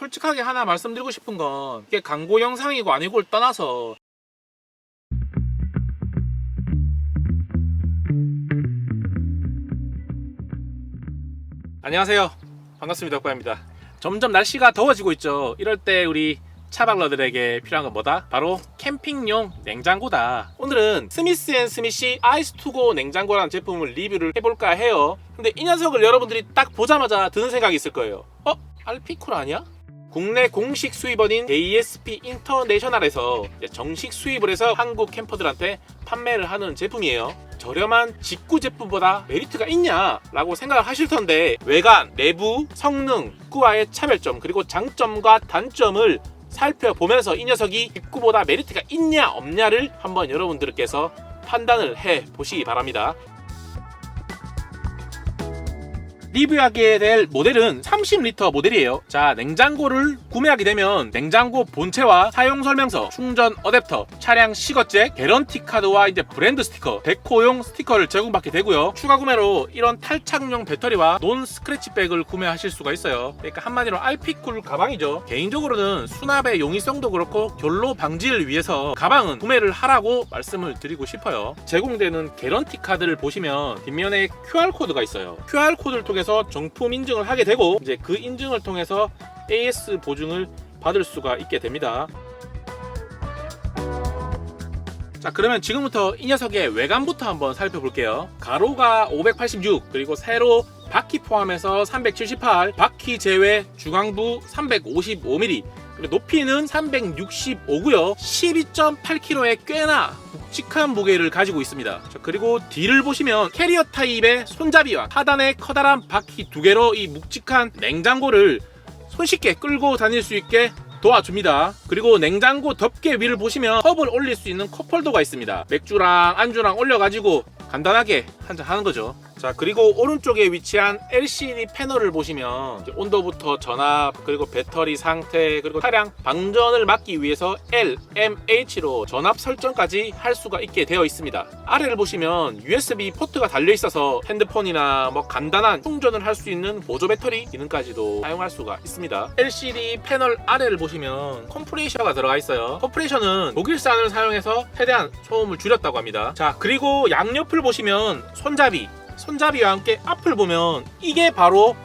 솔직하게 하나 말씀드리고 싶은 건 이게 광고 영상이고 아니고를 떠나서 안녕하세요, 반갑습니다. 덕구입니다. 점점 날씨가 더워지고 있죠. 이럴 때 우리 차박러들에게 필요한 건 뭐다? 바로 캠핑용 냉장고다. 오늘은 스미스앤스미시 아이스2고 냉장고라는 제품을 리뷰를 해볼까 해요. 근데 이 녀석을 여러분들이 딱 보자마자 드는 생각이 있을 거예요. 알피쿨 아니야? 국내 공식 수입원인 ASP 인터내셔널에서 정식 수입을 해서 한국 캠퍼들한테 판매를 하는 제품이에요. 저렴한 직구 제품보다 메리트가 있냐? 라고 생각을 하실 텐데, 외관, 내부, 성능, 직구와의 차별점, 그리고 장점과 단점을 살펴보면서 이 녀석이 직구보다 메리트가 있냐 없냐를 한번 여러분들께서 판단을 해 보시기 바랍니다. 리뷰하게 될 모델은 30리터 모델이에요. 자, 냉장고를 구매하게 되면 냉장고 본체와 사용설명서, 충전 어댑터, 차량 시거잭, 개런티 카드와 이제 브랜드 스티커, 데코용 스티커를 제공받게 되고요. 추가 구매로 이런 탈착용 배터리와 논 스크래치백을 구매하실 수가 있어요. 그러니까 한마디로 알피쿨 가방이죠. 개인적으로는 수납의 용이성도 그렇고 결로 방지를 위해서 가방은 구매를 하라고 말씀을 드리고 싶어요. 제공되는 개런티 카드를 보시면 뒷면에 QR코드가 있어요. QR코드를 통해 정품 인증을 하게 되고, 이제 그 인증을 통해서 AS 보증을 받을 수가 있게 됩니다. 자, 그러면 지금부터 이 녀석의 외관부터 한번 살펴볼게요. 가로가 586, 그리고 세로 바퀴 포함해서 378, 바퀴 제외 주광부 355mm, 그리고 높이는 365고요. 12.8kg의 꽤나 묵직한 무게를 가지고 있습니다. 자, 그리고 뒤를 보시면 캐리어 타입의 손잡이와 하단에 커다란 바퀴 두 개로 이 묵직한 냉장고를 손쉽게 끌고 다닐 수 있게 도와줍니다. 그리고 냉장고 덮개 위를 보시면 컵을 올릴 수 있는 컵홀더가 있습니다. 맥주랑 안주랑 올려가지고 간단하게 한잔 하는 거죠. 자, 그리고 오른쪽에 위치한 LCD 패널을 보시면 온도부터 전압, 그리고 배터리 상태, 그리고 차량 방전을 막기 위해서 LMH로 전압 설정까지 할 수가 있게 되어 있습니다. 아래를 보시면 USB 포트가 달려 있어서 핸드폰이나 간단한 충전을 할 수 있는 보조 배터리 기능까지도 사용할 수가 있습니다. LCD 패널 아래를 보시면 컴프레셔가 들어가 있어요. 컴프레셔는 독일산을 사용해서 최대한 소음을 줄였다고 합니다. 자, 그리고 양옆을 보시면 손잡이와 함께 앞을 보면 이게 바로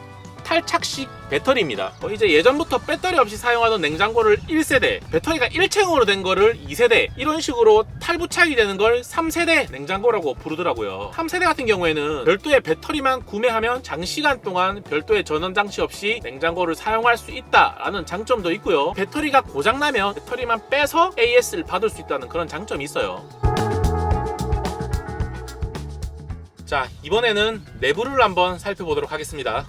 탈착식 배터리입니다. 이제 예전부터 배터리 없이 사용하던 냉장고를 1세대, 배터리가 1층으로 된 거를 2세대, 이런 식으로 탈부착이 되는 걸 3세대 냉장고라고 부르더라고요. 3세대 같은 경우에는 별도의 배터리만 구매하면 장시간 동안 별도의 전원 장치 없이 냉장고를 사용할 수 있다라는 장점도 있고요. 배터리가 고장나면 배터리만 빼서 AS를 받을 수 있다는 그런 장점이 있어요. 자, 이번에는 내부를 한번 살펴보도록 하겠습니다.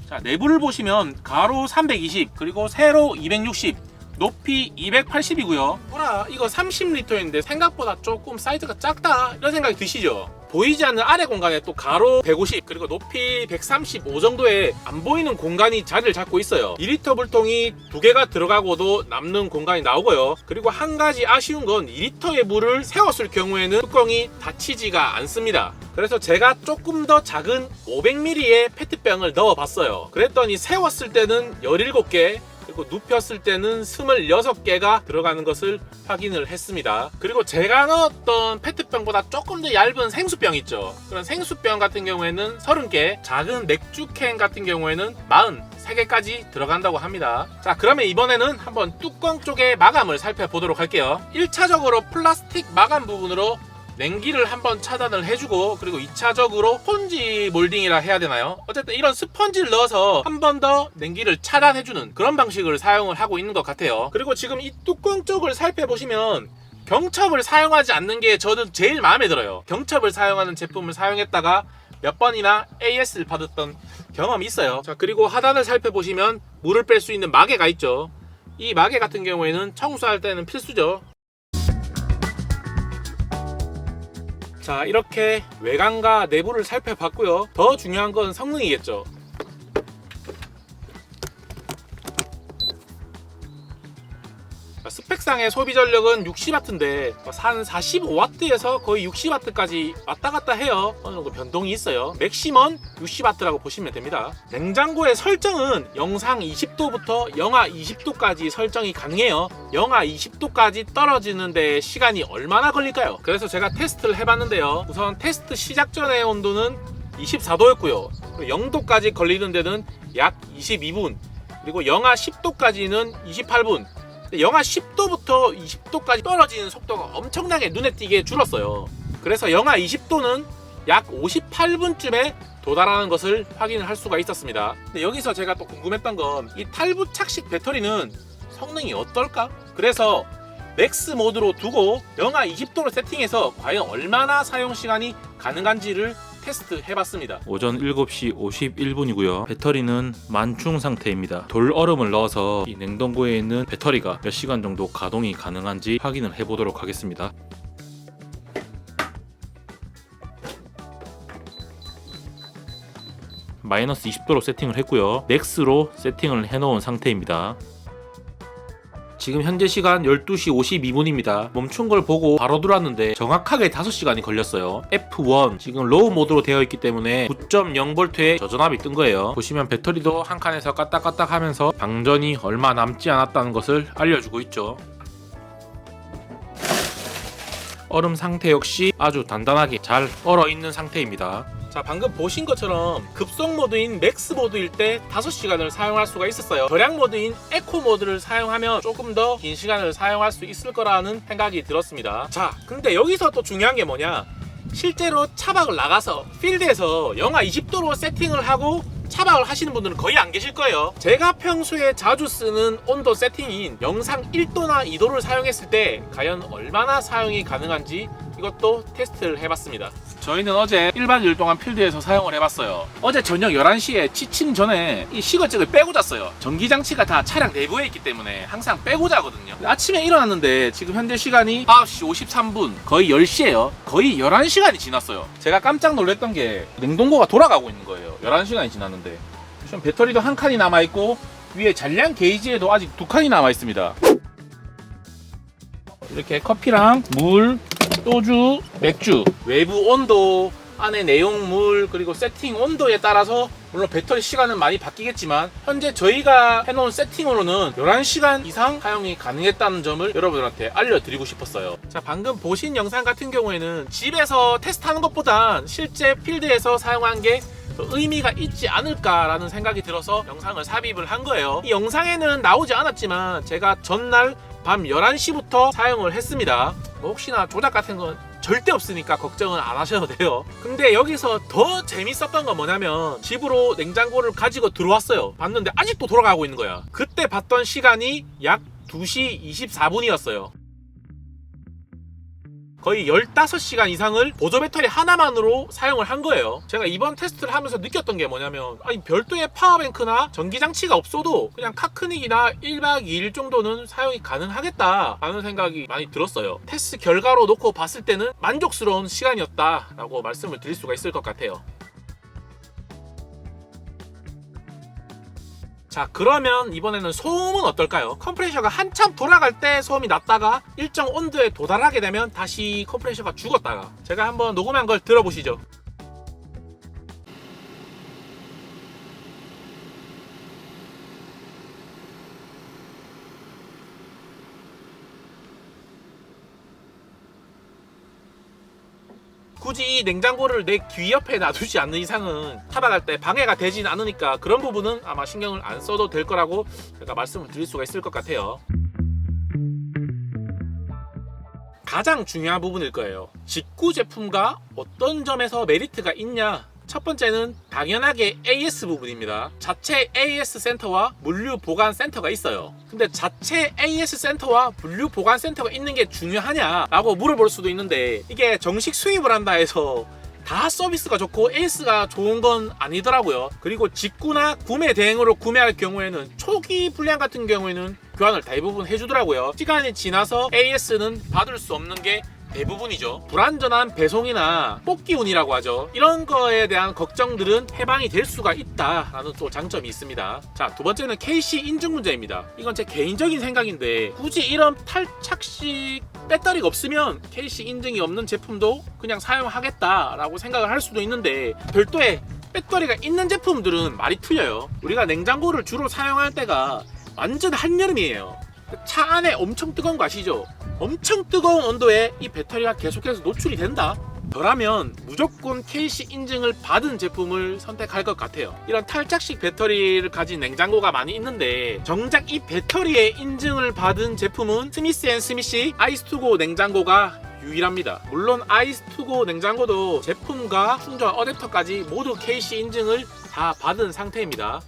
자, 내부를 보시면 가로 320, 그리고 세로 260, 높이 280이고요. 뭐라, 이거 30리터인데 생각보다 조금 사이즈가 작다, 이런 생각이 드시죠? 보이지 않는 아래 공간에 또 가로 150, 그리고 높이 135 정도의 안 보이는 공간이 자리를 잡고 있어요. 2리터 물통이 2개가 들어가고도 남는 공간이 나오고요. 그리고 한 가지 아쉬운 건 2리터의 물을 세웠을 경우에는 뚜껑이 닫히지가 않습니다. 그래서 제가 조금 더 작은 500ml의 페트병을 넣어봤어요. 그랬더니 세웠을 때는 17개, 그리고 눕혔을 때는 26개가 들어가는 것을 확인을 했습니다. 그리고 제가 넣었던 페트병보다 조금 더 얇은 생수병 있죠. 그런 생수병 같은 경우에는 30개, 작은 맥주캔 같은 경우에는 43개까지 들어간다고 합니다. 자, 그러면 이번에는 한번 뚜껑 쪽의 마감을 살펴보도록 할게요. 1차적으로 플라스틱 마감 부분으로 냉기를 한번 차단을 해주고, 그리고 2차적으로 스펀지 몰딩이라 해야 되나요? 어쨌든 이런 스펀지를 넣어서 한 번 더 냉기를 차단해주는 그런 방식을 사용을 하고 있는 것 같아요. 그리고 지금 이 뚜껑 쪽을 살펴보시면 경첩을 사용하지 않는 게 저는 제일 마음에 들어요. 경첩을 사용하는 제품을 사용했다가 몇 번이나 AS를 받았던 경험이 있어요. 자, 그리고 하단을 살펴보시면 물을 뺄 수 있는 마개가 있죠. 이 마개 같은 경우에는 청소할 때는 필수죠. 자, 이렇게 외관과 내부를 살펴봤고요. 더 중요한 건 성능이겠죠. 스펙상의 소비 전력은 60W인데 한 45W에서 거의 60W까지 왔다 갔다 해요. 어느 정도 변동이 있어요. 맥시멈 60W라고 보시면 됩니다. 냉장고의 설정은 영상 20도부터 영하 20도까지 설정이 가능해요. 영하 20도까지 떨어지는데 시간이 얼마나 걸릴까요? 그래서 제가 테스트를 해봤는데요. 우선 테스트 시작 전의 온도는 24도였고요. 0도까지 걸리는 데는 약 22분, 그리고 영하 10도까지는 28분. 영하 10도부터 20도까지 떨어지는 속도가 엄청나게 눈에 띄게 줄었어요. 그래서 영하 20도는 약 58분쯤에 도달하는 것을 확인을 할 수가 있었습니다. 근데 여기서 제가 또 궁금했던 건 이 탈부착식 배터리는 성능이 어떨까? 그래서 맥스 모드로 두고 영하 20도로 세팅해서 과연 얼마나 사용 시간이 가능한지를 테스트 해봤습니다. 오전 7시 51분이고요. 배터리는 만충 상태입니다. 돌 얼음을 넣어서 이 냉동고에 있는 배터리가 몇 시간 정도 가동이 가능한지 확인을 해보도록 하겠습니다. 마이너스 20도로 세팅을 했고요. 맥스로 세팅을 해놓은 상태입니다. 지금 현재 시간 12시 52분입니다. 멈춘 걸 보고 바로 들어왔는데 정확하게 5시간이 걸렸어요. F1 지금 로우 모드로 되어 있기 때문에 9.0V의 저전압이 뜬 거예요. 보시면 배터리도 한 칸에서 까딱까딱 하면서 방전이 얼마 남지 않았다는 것을 알려주고 있죠. 얼음 상태 역시 아주 단단하게 잘 얼어 있는 상태입니다. 자, 방금 보신 것처럼 급속 모드인 맥스 모드일 때 5시간을 사용할 수가 있었어요. 절약 모드인 에코 모드를 사용하면 조금 더 긴 시간을 사용할 수 있을 거라는 생각이 들었습니다. 자, 근데 여기서 또 중요한 게 뭐냐, 실제로 차박을 나가서 필드에서 영하 20도로 세팅을 하고 차박을 하시는 분들은 거의 안 계실 거예요. 제가 평소에 자주 쓰는 온도 세팅인 영상 1도나 2도를 사용했을 때 과연 얼마나 사용이 가능한지 이것도 테스트를 해봤습니다. 저희는 어제 1박 2일 동안 필드에서 사용을 해봤어요. 어제 저녁 11시에 지침 전에 이 시거잭을 빼고 잤어요. 전기장치가 다 차량 내부에 있기 때문에 항상 빼고 자거든요. 아침에 일어났는데 지금 현재 시간이 9시 53분, 거의 10시예요. 거의 11시간이 지났어요. 제가 깜짝 놀랐던 게 냉동고가 돌아가고 있는 거예요. 11시간이 지났는데. 지금 배터리도 한 칸이 남아있고 위에 잔량 게이지에도 아직 2칸이 남아있습니다. 이렇게 커피랑 물, 소주, 맥주, 외부 온도, 안에 내용물, 그리고 세팅 온도에 따라서 물론 배터리 시간은 많이 바뀌겠지만 현재 저희가 해놓은 세팅으로는 11시간 이상 사용이 가능했다는 점을 여러분들한테 알려드리고 싶었어요. 자, 방금 보신 영상 같은 경우에는 집에서 테스트하는 것보단 실제 필드에서 사용한 게 의미가 있지 않을까라는 생각이 들어서 영상을 삽입을 한 거예요. 이 영상에는 나오지 않았지만 제가 전날 밤 11시부터 사용을 했습니다. 뭐 혹시나 조작 같은 건 절대 없으니까 걱정은 안 하셔도 돼요. 근데 여기서 더 재밌었던 건 뭐냐면 집으로 냉장고를 가지고 들어왔어요. 봤는데 아직도 돌아가고 있는 거야. 그때 봤던 시간이 약 2시 24분이었어요. 거의 15시간 이상을 보조 배터리 하나만으로 사용을 한 거예요. 제가 이번 테스트를 하면서 느꼈던 게 뭐냐면, 아니 별도의 파워뱅크나 전기장치가 없어도 그냥 카크닉이나 1박 2일 정도는 사용이 가능하겠다 라는 생각이 많이 들었어요. 테스트 결과로 놓고 봤을 때는 만족스러운 시간이었다 라고 말씀을 드릴 수가 있을 것 같아요. 자, 그러면 이번에는 소음은 어떨까요? 컴프레셔가 한참 돌아갈 때 소음이 났다가 일정 온도에 도달하게 되면 다시 컴프레셔가 죽었다가, 제가 한번 녹음한 걸 들어보시죠. 굳이 이 냉장고를 내 귀 옆에 놔두지 않는 이상은 차박할 때 방해가 되진 않으니까 그런 부분은 아마 신경을 안 써도 될 거라고 제가 말씀을 드릴 수가 있을 것 같아요. 가장 중요한 부분일 거예요. 직구 제품과 어떤 점에서 메리트가 있냐? 첫 번째는 당연하게 AS 부분입니다. 자체 AS 센터와 물류 보관 센터가 있어요. 근데 자체 AS 센터와 물류 보관 센터가 있는 게 중요하냐라고 물어볼 수도 있는데, 이게 정식 수입을 한다 해서 다 서비스가 좋고 AS가 좋은 건 아니더라고요. 그리고 직구나 구매 대행으로 구매할 경우에는 초기 불량 같은 경우에는 교환을 대부분 해주더라고요. 시간이 지나서 AS는 받을 수 없는 게 대부분이죠. 불안전한 배송이나 뽑기운이라고 하죠. 이런 거에 대한 걱정들은 해방이 될 수가 있다라는 또 장점이 있습니다. 자, 두 번째는 KC 인증 문제입니다. 이건 제 개인적인 생각인데 굳이 이런 탈착식 배터리가 없으면 KC 인증이 없는 제품도 그냥 사용하겠다라고 생각을 할 수도 있는데 별도의 배터리가 있는 제품들은 말이 틀려요. 우리가 냉장고를 주로 사용할 때가 완전 한여름이에요. 차 안에 엄청 뜨거운 거 아시죠? 엄청 뜨거운 온도에 이 배터리가 계속해서 노출이 된다? 저라면 무조건 KC 인증을 받은 제품을 선택할 것 같아요. 이런 탈착식 배터리를 가진 냉장고가 많이 있는데 정작 이 배터리의 인증을 받은 제품은 스미스앤스미시 아이스2고 냉장고가 유일합니다. 물론 아이스2고 냉장고도 제품과 충전 어댑터까지 모두 KC 인증을 다 받은 상태입니다.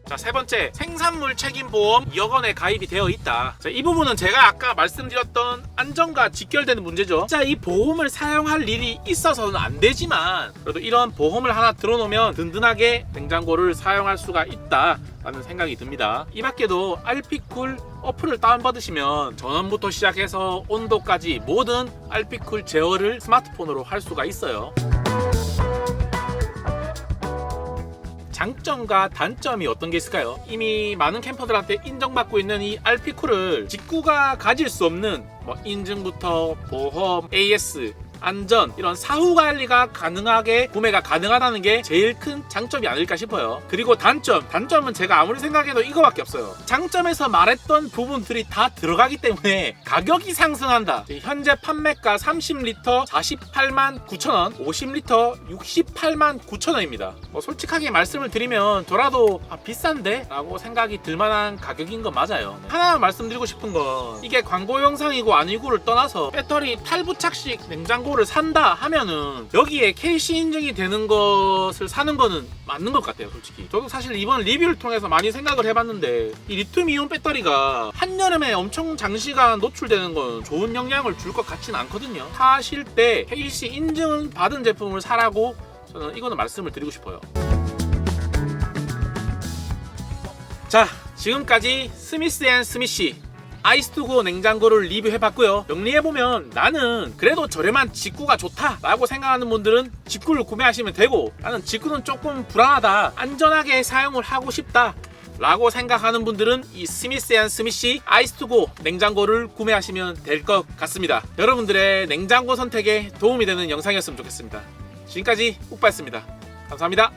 자, 세 번째, 생산물 책임 보험 2억 원에 가입이 되어 있다. 자, 이 부분은 제가 아까 말씀드렸던 안전과 직결되는 문제죠. 자, 이 보험을 사용할 일이 있어서는 안 되지만 그래도 이런 보험을 하나 들어놓으면 든든하게 냉장고를 사용할 수가 있다라는 생각이 듭니다. 이 밖에도 알피쿨 어플을 다운받으시면 전원부터 시작해서 온도까지 모든 알피쿨 제어를 스마트폰으로 할 수가 있어요. 장점과 단점이 어떤 게 있을까요? 이미 많은 캠퍼들한테 인정받고 있는 이 알피쿨을 직구가 가질 수 없는 인증부터 보험, AS, 안전 이런 사후 관리가 가능하게 구매가 가능하다는 게 제일 큰 장점이 아닐까 싶어요. 그리고 단점은 제가 아무리 생각해도 이거밖에 없어요. 장점에서 말했던 부분들이 다 들어가기 때문에 가격이 상승한다. 현재 판매가 30리터 48만 9천원, 50리터 68만 9천원입니다. 솔직하게 말씀을 드리면 저라도 비싼데? 라고 생각이 들만한 가격인 건 맞아요. 하나 말씀드리고 싶은 건 이게 광고 영상이고 아니고를 떠나서 배터리 탈부착식 냉장고 를 산다 하면은 여기에 KC 인증이 되는 것을 사는 거는 맞는 것 같아요. 솔직히 저도 사실 이번 리뷰를 통해서 많이 생각을 해봤는데 이 리튬이온 배터리가 한여름에 엄청 장시간 노출되는 건 좋은 영향을 줄 것 같지는 않거든요. 사실 때 KC 인증 받은 제품을 사라고 저는 이거는 말씀을 드리고 싶어요. 자, 지금까지 스미스앤스미시 아이스2고 냉장고를 리뷰해봤고요. 정리해보면 나는 그래도 저렴한 직구가 좋다 라고 생각하는 분들은 직구를 구매하시면 되고, 나는 직구는 조금 불안하다, 안전하게 사용을 하고 싶다 라고 생각하는 분들은 이 스미스앤스미시 아이스2고 냉장고를 구매하시면 될 것 같습니다. 여러분들의 냉장고 선택에 도움이 되는 영상이었으면 좋겠습니다. 지금까지 욱바였습니다. 감사합니다.